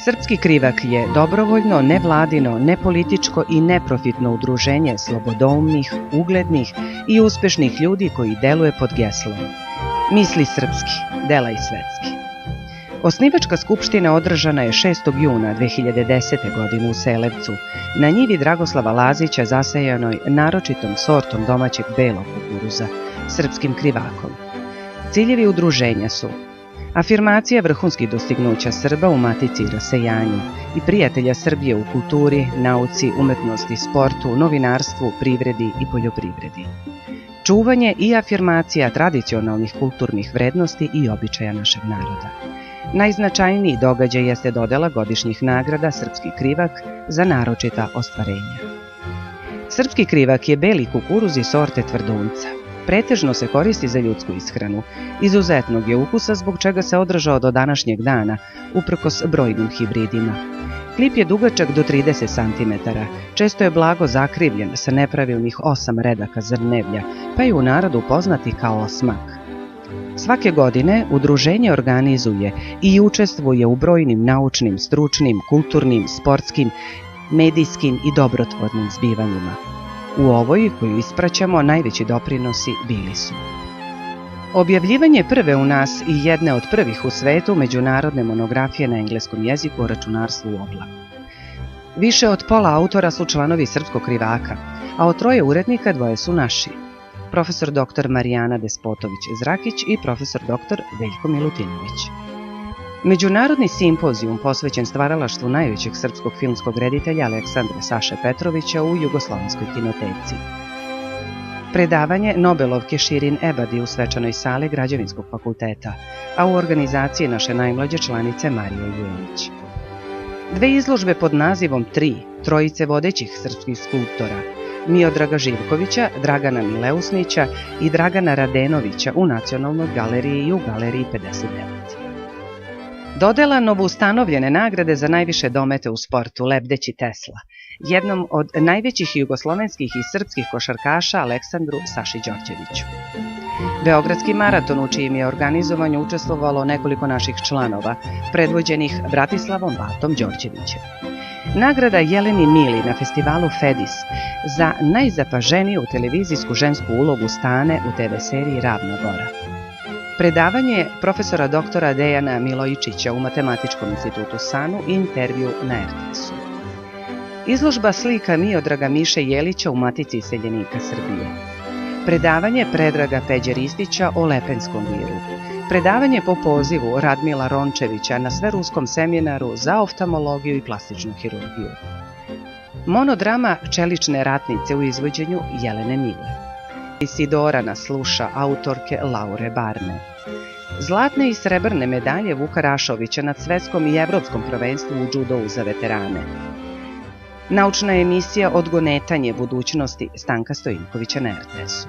Srpski krivak je dobrovoljno, nevladino, nepolitičko i neprofitno udruženje slobodoumnih, uglednih i uspešnih ljudi koji deluje pod geslom Misli srpski, delaj svetski. Osnivačka skupština održana je 6. juna 2010. godine u Selevcu, na njivi Dragoslava Lazića zasejanoj naročitom sortom domaćeg belog kukuruza, srpskim krivakom. Ciljevi udruženja su afirmacija vrhunskih dostignuća Srba u matici i rasejanju i prijatelja Srbije u kulturi, nauci, umetnosti, sportu, novinarstvu, privredi i poljoprivredi. Čuvanje i afirmacija tradicionalnih kulturnih vrednosti i običaja našeg naroda. Najznačajniji događaj jeste dodela godišnjih nagrada Srpski krivak za naročita ostvarenja. Srpski krivak je beli kukuruz iz sorte tvrdunca. Pretežno se koristi za ljudsku ishranu. Izuzetnog je ukusa zbog čega se održao do današnjeg dana, uprkos brojnim hibridima. Klip je dugačak do 30 cm, često je blago zakrivljen sa nepravilnih 8 redaka zrnevlja, pa je u narodu poznati kao osmak. Svake godine udruženje organizuje i učestvuje u brojnim naučnim, stručnim, kulturnim, sportskim, medijskim i dobrotvornim zbivanjima. U ovoj, koju ispraćamo, najveći doprinosi bili su objavljivanje prve u nas i jedne od prvih u svetu međunarodne monografije na engleskom jeziku o računarstvu u oblaku. Više od pola autora su članovi Srpskog krivaka, a od 3 urednika 2 su naši. Profesor dr. Marijana Despotović-Zrakić i profesor dr. Veljko Milutinović. Međunarodni simpozijum posvećen stvaralaštvu najvećeg srpskog filmskog reditelja Aleksandra Saše Petrovića u Jugoslovenskoj kinoteci. Predavanje Nobelovke Širin Ebadi u svečanoj sali Građevinskog fakulteta, a u organizaciji naše najmlađe članice Marije Jelić. 2 izložbe pod nazivom 3, trojice vodećih srpskih skulptora, Miodraga Živkovića, Dragana Mileusnića i Dragana Radenovića u Nacionalnoj galeriji i u Galeriji 59. Dodela novoustanovljene nagrade za najviše domete u sportu lebdeći Tesla, jednom od najvećih jugoslovenskih i srpskih košarkaša Aleksandru Saši Đorđeviću. Beogradski maraton u čijem je organizovanju učestvovalo nekoliko naših članova, predvođenih Bratislavom Batom Đorđevićem. Nagrada Jeleni Mili na festivalu Fedis za najzapaženiju televizijsku žensku ulogu Stane u TV seriji Ravna Gora. Predavanje profesora doktora Dejana Milojičića u Matematičkom institutu SANU i intervju na RTS-u. Izložba slika Miodraga Miše Jelića u Matici iseljenika Srbije. Predavanje Predraga Peđe Ristića o Lepenskom viru. Predavanje po pozivu Radmila Rončevića na Sveruskom seminaru za oftalmologiju i plastičnu hirurgiju. Monodrama Čelične ratnice u izvođenju Jelene Mile. Isidora nas sluša autorke Laure Barne. Zlatne i srebrne medalje Vuka Rašovića na svetskom i evropskom prvenstvu u džudovu za veterane. Naučna emisija Odgonetanje budućnosti Stanka Stojinkovića na RTS-u.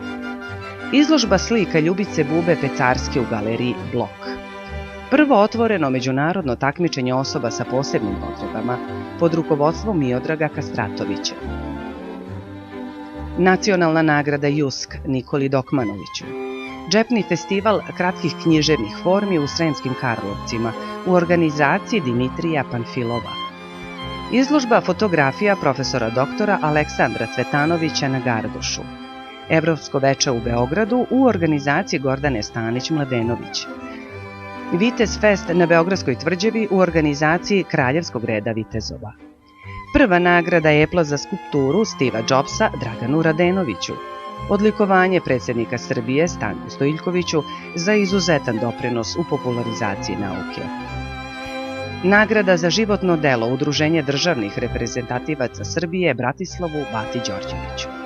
Izložba slika Ljubice Bube Pecarske u galeriji Blok. Prvo otvoreno međunarodno takmičenje osoba sa posebnim potrebama pod rukovodstvom Miodraga Kastratovića. Nacionalna nagrada JUSK Nikoli Dokmanoviću. Džepni festival kratkih književnih formi u Sremskim Karlovcima u organizaciji Dimitrija Panfilova. Izložba fotografija profesora doktora Aleksandra Cvetanovića na Gardošu. Evropsko veče u Beogradu u organizaciji Gordane Stanić-Mladenović. Vitez Fest na Beogradskoj tvrđavi u organizaciji Kraljevskog reda vitezova. Prva nagrada Epla za skulpturu Stiva Jobsa Draganu Radenoviću. Odlikovanje predsjednika Srbije Stanku Stojiljkoviću za izuzetan doprinos u popularizaciji nauke. Nagrada za životno delo Udruženje državnih reprezentativaca Srbije Bratislavu Bati Đorđeviću.